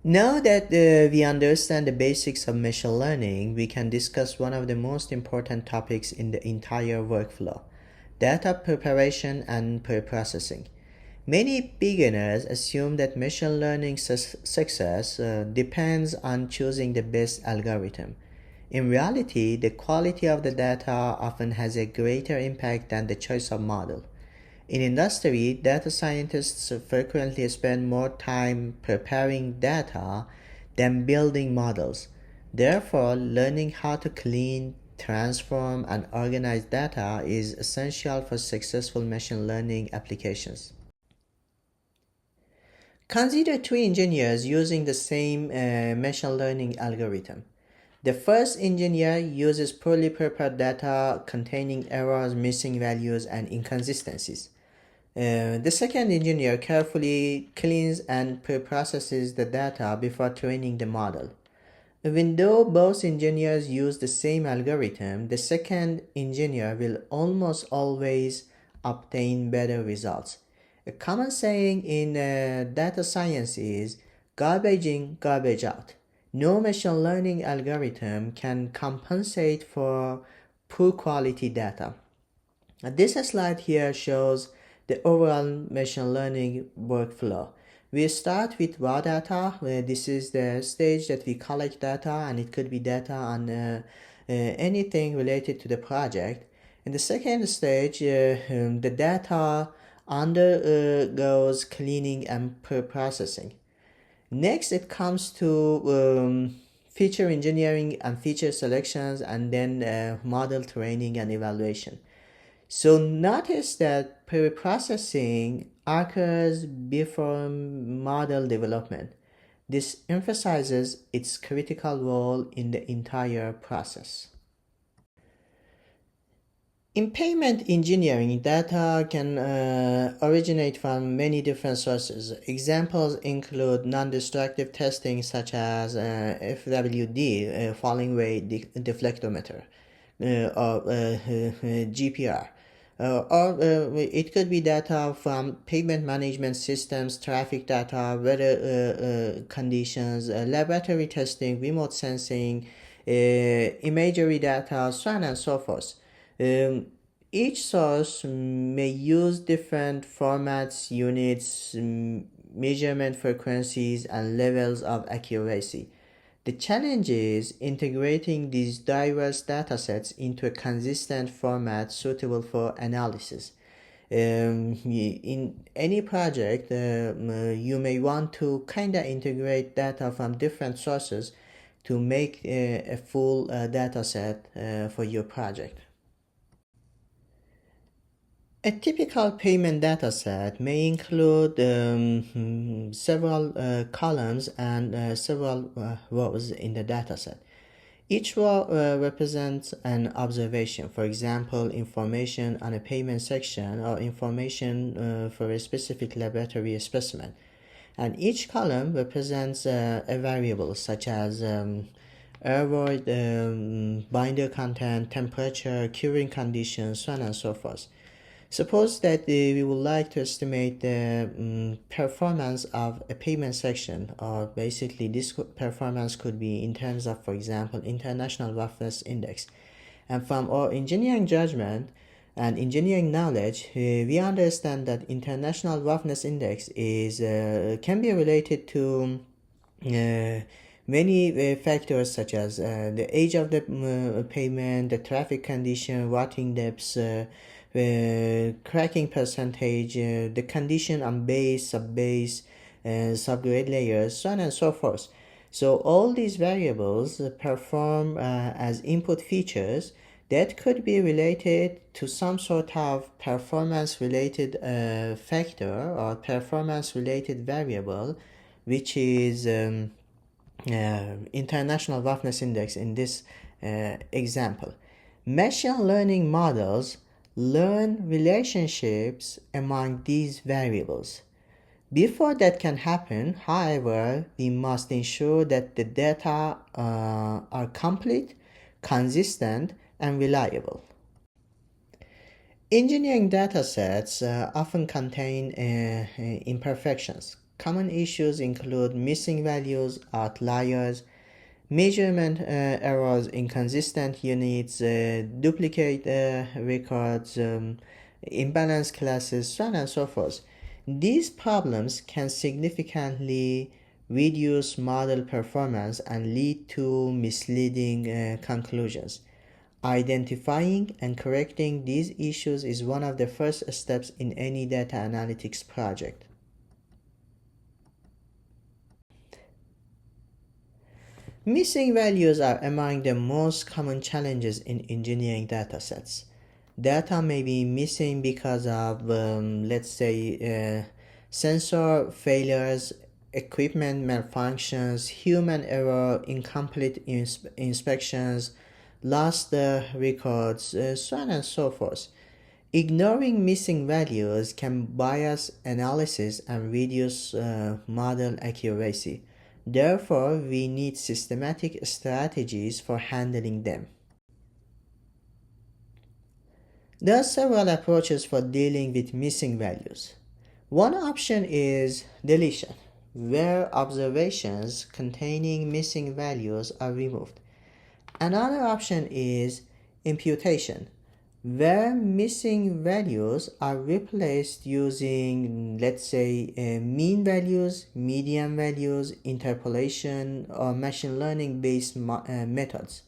Now that we understand the basics of machine learning, we can discuss one of the most important topics in the entire workflow: data preparation and preprocessing. Many beginners assume that machine learning success depends on choosing the best algorithm. In reality, the quality of the data often has a greater impact than the choice of model. In industry, data scientists frequently spend more time preparing data than building models. Therefore, learning how to clean, transform, and organize data is essential for successful machine learning applications. Consider two engineers using the same machine learning algorithm. The first engineer uses poorly prepared data containing errors, missing values, and inconsistencies. The second engineer carefully cleans and preprocesses the data before training the model. Even though both engineers use the same algorithm, the second engineer will almost always obtain better results. A common saying in data science is garbage in, garbage out. No machine learning algorithm can compensate for poor quality data. This slide here shows the overall machine learning workflow. We start with raw data. This is the stage that we collect data, and it could be data on anything related to the project. In the second stage, the data undergoes cleaning and preprocessing. Next, it comes to feature engineering and feature selections, and then model training and evaluation. So notice that preprocessing occurs before model development. This emphasizes its critical role in the entire process. In payment engineering, data can originate from many different sources. Examples include non-destructive testing such as FWD, falling rate deflectometer, or GPR. Or it could be data from pavement management systems, traffic data, weather conditions, laboratory testing, remote sensing, imagery data, so on and so forth. Each source may use different formats, units, measurement frequencies, and levels of accuracy. The challenge is integrating these diverse datasets into a consistent format suitable for analysis. In any project, you may want to integrate data from different sources to make a full dataset for your project. A typical payment dataset may include several columns and several rows in the dataset. Each row represents an observation, for example, information on a payment section or information for a specific laboratory specimen. And each column represents a variable such as air void, binder content, temperature, curing conditions, so on and so forth. Suppose that we would like to estimate the performance of a payment section, or basically this performance could be in terms of, for example, International Roughness Index. And from our engineering judgment and engineering knowledge, we understand that International Roughness Index is can be related to many factors such as the age of the pavement, the traffic condition, rotting depths, cracking percentage, the condition on base, sub-base, subgrade layers, so on and so forth. So all these variables perform as input features that could be related to some sort of performance-related factor or performance-related variable, which is International Roughness Index in this example. Machine learning models learn relationships among these variables. Before that can happen, however, we must ensure that the data are complete, consistent, and reliable. Engineering datasets often contain imperfections. Common issues include missing values, outliers, measurement errors, inconsistent units, duplicate records, imbalanced classes, so on and so forth. These problems can significantly reduce model performance and lead to misleading conclusions. Identifying and correcting these issues is one of the first steps in any data analytics project. Missing values are among the most common challenges in engineering datasets. Data may be missing because of, let's say, sensor failures, equipment malfunctions, human error, incomplete inspections, lost records, so on and so forth. Ignoring missing values can bias analysis and reduce model accuracy. Therefore, we need systematic strategies for handling them. There are several approaches for dealing with missing values. One option is deletion, where observations containing missing values are removed. Another option is imputation, where missing values are replaced using, let's say, mean values, median values, interpolation, or machine learning based methods.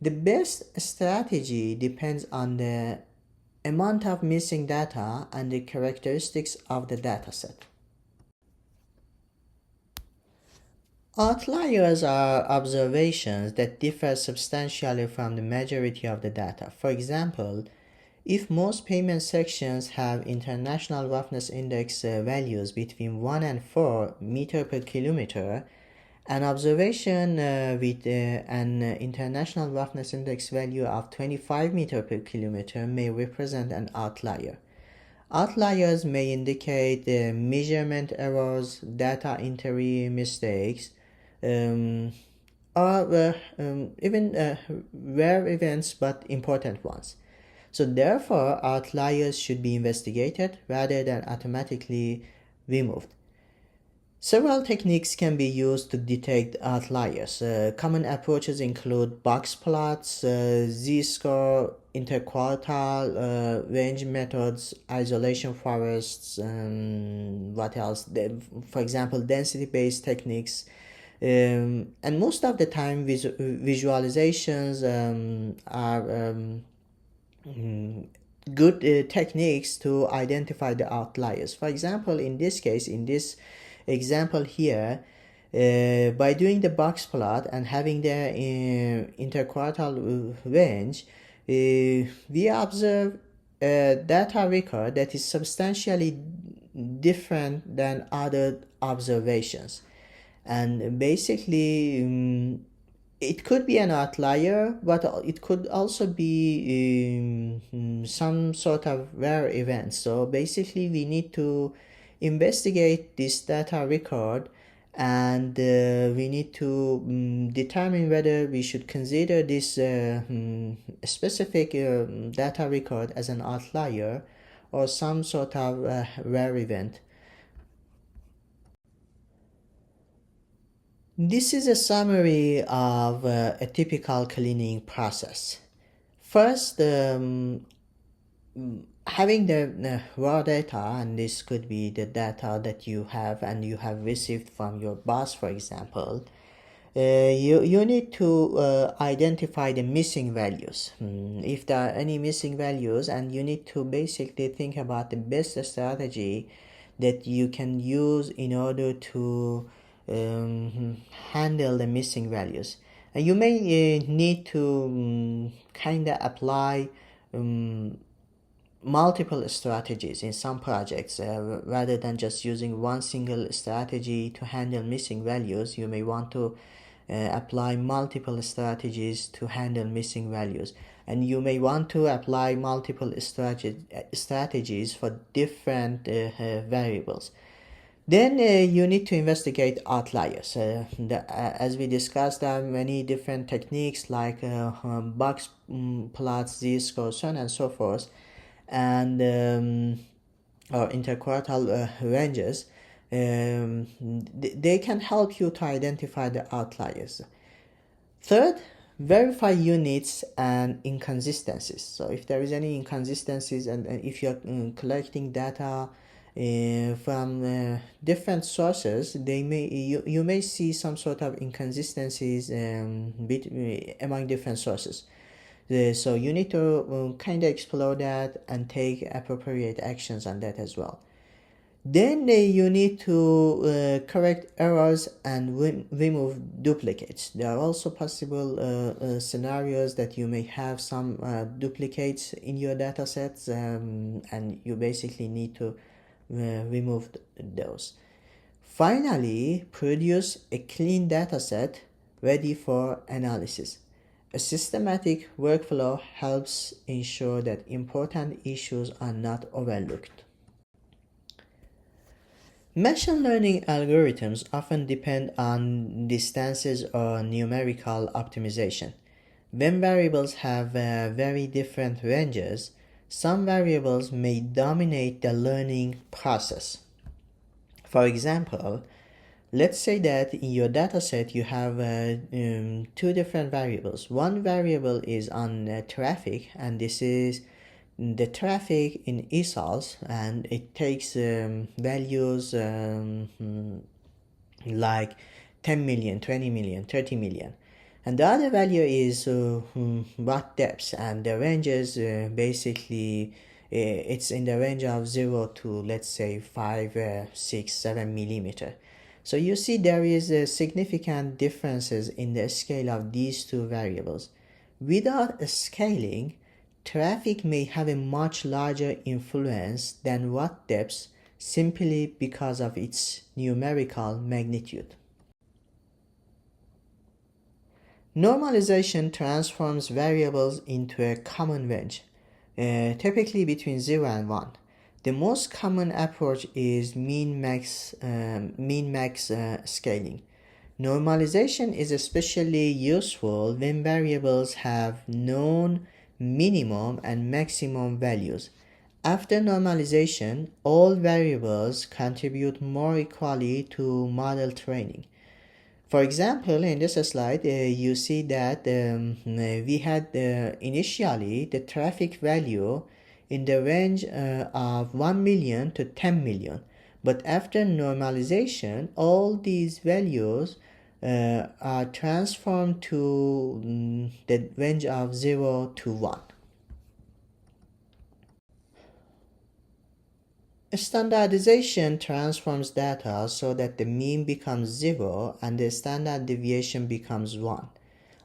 The best strategy depends on the amount of missing data and the characteristics of the dataset. Outliers are observations that differ substantially from the majority of the data. For example, if most pavement sections have international roughness index values between 1 and 4 meter per kilometer, an observation with an international roughness index value of 25 meter per kilometer may represent an outlier. Outliers may indicate measurement errors, data entry mistakes, um, or even rare events but important ones. So therefore, outliers should be investigated rather than automatically removed. Several techniques can be used to detect outliers. Common approaches include box plots, z-score, interquartile range methods, isolation forests, what else? For example, density-based techniques. And most of the time, visualizations are good techniques to identify the outliers. For example, in this case, in this example here, by doing the box plot and having the interquartile range, we observe a data record that is substantially different than other observations. And basically, it could be an outlier, but it could also be some sort of rare event. So basically, we need to investigate this data record, and we need to determine whether we should consider this specific data record as an outlier or some sort of rare event. This is a summary of a typical cleaning process. First, having the raw data, and this could be the data that you have and you have received from your boss, for example, you need to identify the missing values. If there are any missing values, and you need to basically think about the best strategy that you can use in order to handle the missing values. And you may need to kind of apply multiple strategies in some projects rather than just using one single strategy to handle missing values. You may want to apply multiple strategies to handle missing values, and you may want to apply multiple strategies for different variables. Then you need to investigate outliers. As we discussed, there are many different techniques like box plots, z-score, so on and so forth. and or interquartile ranges, they can help you to identify the outliers. Third, verify units and inconsistencies. So if there is any inconsistencies, and if you're collecting data from different sources, you may see some sort of inconsistencies among different sources. So you need to kind of explore that and take appropriate actions on that as well. Then you need to correct errors and remove duplicates. There are also possible scenarios that you may have some duplicates in your datasets, and you basically need to remove those. Finally, produce a clean dataset ready for analysis. A systematic workflow helps ensure that important issues are not overlooked. Machine learning algorithms often depend on distances or numerical optimization. When variables have very different ranges, some variables may dominate the learning process. For example, let's say that in your dataset you have two different variables. One variable is on traffic, and this is the traffic in ESOLs, and it takes values like 10 million, 20 million, 30 million. And the other value is what depths, and the ranges basically it's in the range of 0 to, let's say, 5, 6, 7 millimeter. So you see there is significant differences in the scale of these two variables. Without scaling, traffic may have a much larger influence than what depths, simply because of its numerical magnitude. Normalization transforms variables into a common range, typically between 0 and 1. The most common approach is min-max scaling. Normalization is especially useful when variables have known minimum and maximum values. After normalization, all variables contribute more equally to model training. For example, in this slide, you see that we had initially the traffic value in the range of 1 million to 10 million. But after normalization, all these values are transformed to the range of 0 to 1. Standardization transforms data so that the mean becomes 0 and the standard deviation becomes 1.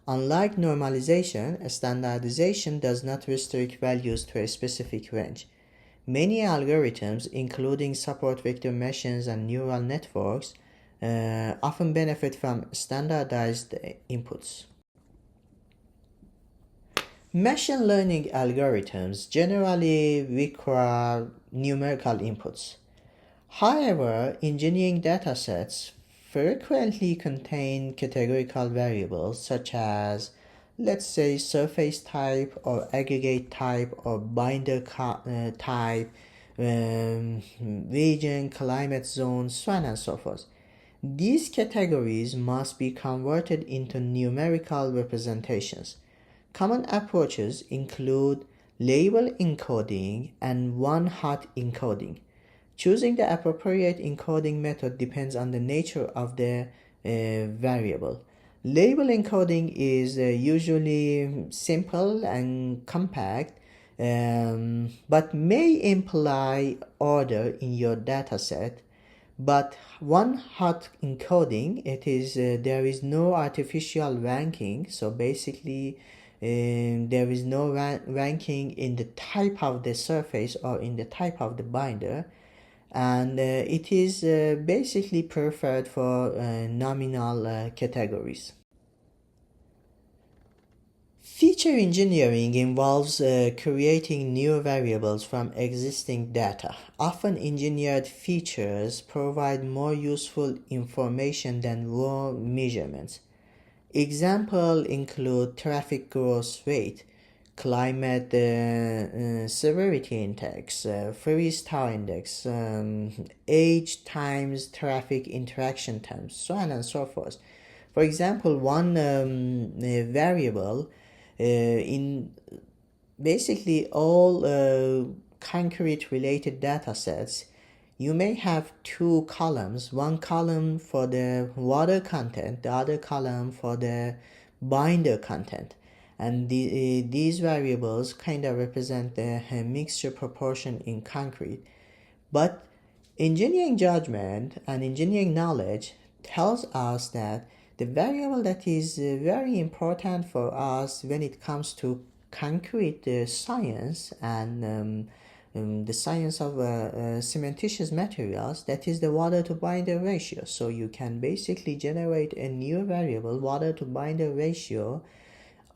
Unlike normalization, standardization does not restrict values to a specific range. Many algorithms, including support vector machines and neural networks, often benefit from standardized inputs. Machine learning algorithms generally require numerical inputs. However, engineering datasets frequently contain categorical variables such as, let's say, surface type or aggregate type or binder type, region, climate zone, so on and so forth. These categories must be converted into numerical representations. Common approaches include label encoding and one-hot encoding. Choosing the appropriate encoding method depends on the nature of the variable. Label encoding is usually simple and compact, but may imply order in your dataset. But one-hot encoding, there is no artificial ranking, so basically there is no ranking in the type of the surface or in the type of the binder, and it is basically preferred for nominal categories. Feature engineering involves creating new variables from existing data. Often engineered features provide more useful information than raw measurements. Examples include traffic growth rate, climate severity index, three-star index, age times traffic interaction times, so on and so forth. For example, one variable in basically all concrete related data sets, you may have two columns, one column for the water content, the other column for the binder content. And these variables kind of represent the mixture proportion in concrete. But engineering judgment and engineering knowledge tells us that the variable that is very important for us when it comes to concrete science and the science of cementitious materials, that is the water to binder ratio. So you can basically generate a new variable, water to binder ratio,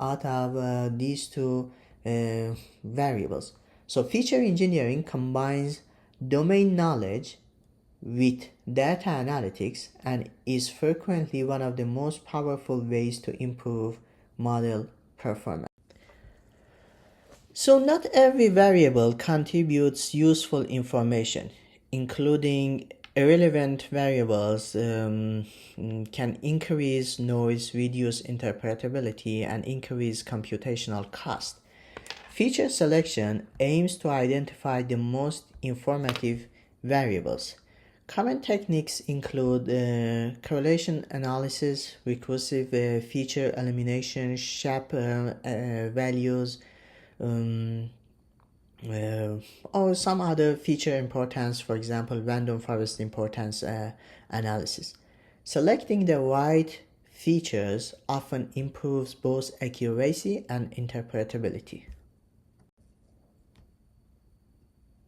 out of these two variables. So feature engineering combines domain knowledge with data analytics and is frequently one of the most powerful ways to improve model performance. So not every variable contributes useful information, including irrelevant variables can increase noise, reduce interpretability, and increase computational cost. Feature selection aims to identify the most informative variables. Common techniques include correlation analysis, recursive feature elimination, SHAP values, or some other feature importance, for example, random forest importance analysis. Selecting the right features often improves both accuracy and interpretability.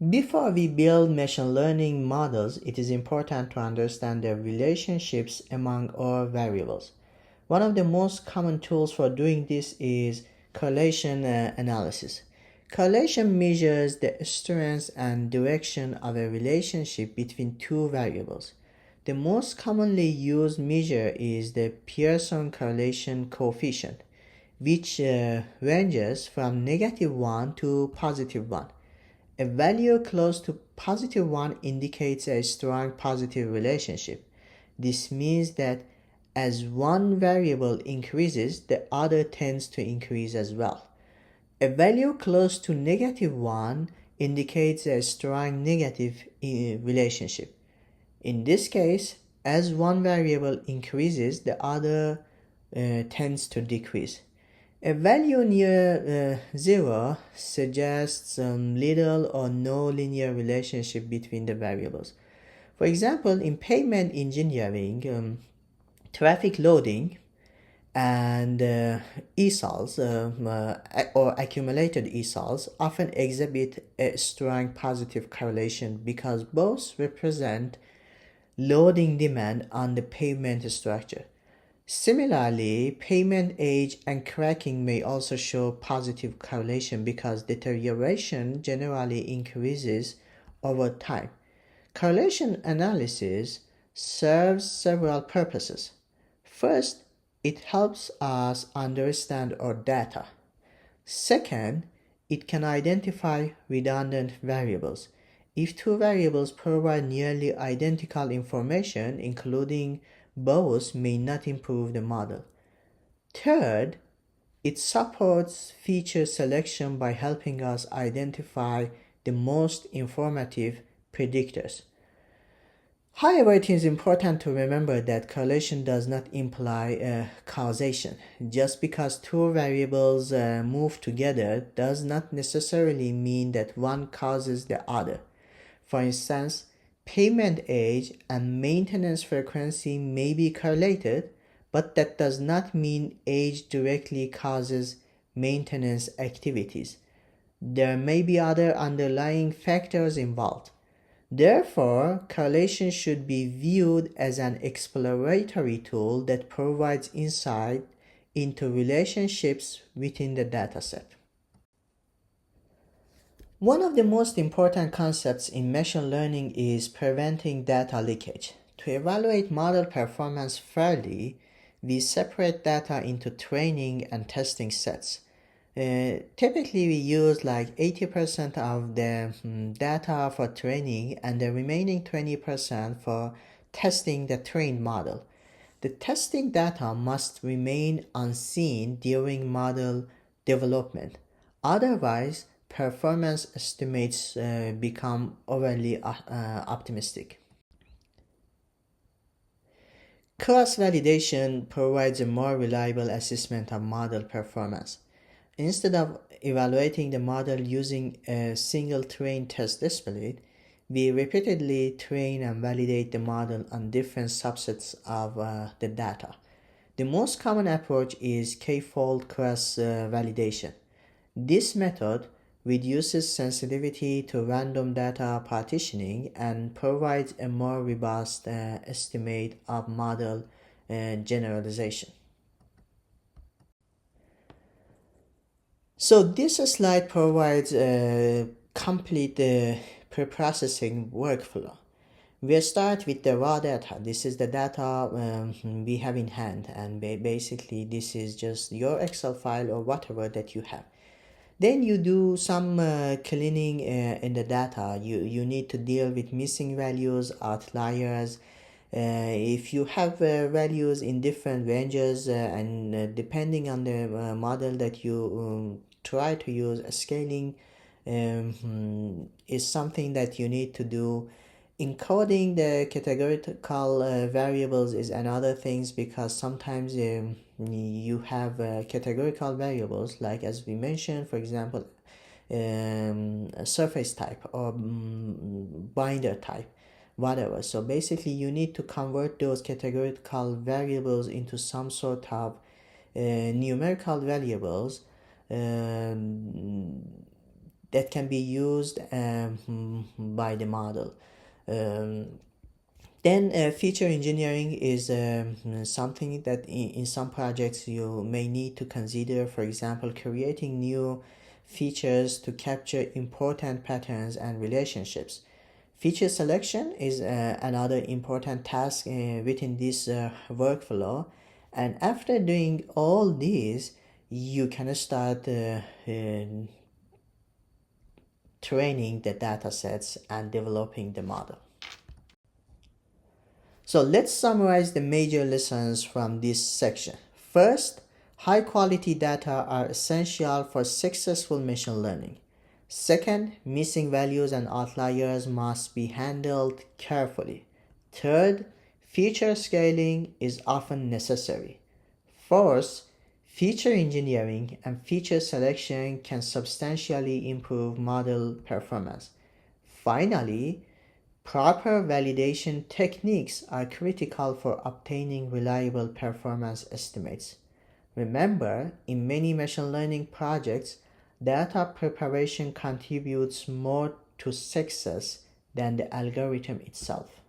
Before we build machine learning models, it is important to understand the relationships among our variables. One of the most common tools for doing this is correlation analysis. Correlation measures the strength and direction of a relationship between two variables. The most commonly used measure is the Pearson correlation coefficient, which ranges from -1 to +1. A value close to +1 indicates a strong positive relationship. This means that as one variable increases, the other tends to increase as well. A value close to -1 indicates a strong negative relationship. In this case, as one variable increases, the other tends to decrease. A value near 0 suggests little or no linear relationship between the variables. For example, in pavement engineering, traffic loading and ESOLs or accumulated ESOLs often exhibit a strong positive correlation because both represent loading demand on the pavement structure. Similarly, pavement age and cracking may also show positive correlation because deterioration generally increases over time. Correlation analysis serves several purposes. First, it helps us understand our data. Second, it can identify redundant variables. If two variables provide nearly identical information, including both may not improve the model. Third, it supports feature selection by helping us identify the most informative predictors. However, it is important to remember that correlation does not imply causation. Just because two variables move together does not necessarily mean that one causes the other. For instance, pavement age and maintenance frequency may be correlated, but that does not mean age directly causes maintenance activities. There may be other underlying factors involved. Therefore, correlation should be viewed as an exploratory tool that provides insight into relationships within the dataset. One of the most important concepts in machine learning is preventing data leakage. To evaluate model performance fairly, we separate data into training and testing sets. Typically, we use like 80% of the data for training and the remaining 20% for testing the trained model. The testing data must remain unseen during model development. Otherwise, performance estimates become overly optimistic. Cross-validation provides a more reliable assessment of model performance. Instead of evaluating the model using a single train test split, we repeatedly train and validate the model on different subsets of the data. The most common approach is k-fold cross-validation. This method reduces sensitivity to random data partitioning and provides a more robust estimate of model generalization. So this slide provides a complete preprocessing workflow. We start with the raw data. This is the data we have in hand, and basically this is just your Excel file or whatever that you have. Then you do some cleaning in the data. You need to deal with missing values, outliers. If you have values in different ranges and depending on the model that you try to use, scaling is something that you need to do. Encoding the categorical variables is another things, because sometimes you have categorical variables, like as we mentioned, for example, surface type or binder type, whatever. So basically you need to convert those categorical variables into some sort of numerical variables that can be used by the model. Then feature engineering is something that in some projects you may need to consider. For example, creating new features to capture important patterns and relationships. Feature selection is another important task within this workflow. And after doing all these, you can start training the datasets and developing the model. So let's summarize the major lessons from this section. First, high quality data are essential for successful machine learning. Second, missing values and outliers must be handled carefully. Third, feature scaling is often necessary. Fourth, feature engineering and feature selection can substantially improve model performance. Finally, proper validation techniques are critical for obtaining reliable performance estimates. Remember, in many machine learning projects, data preparation contributes more to success than the algorithm itself.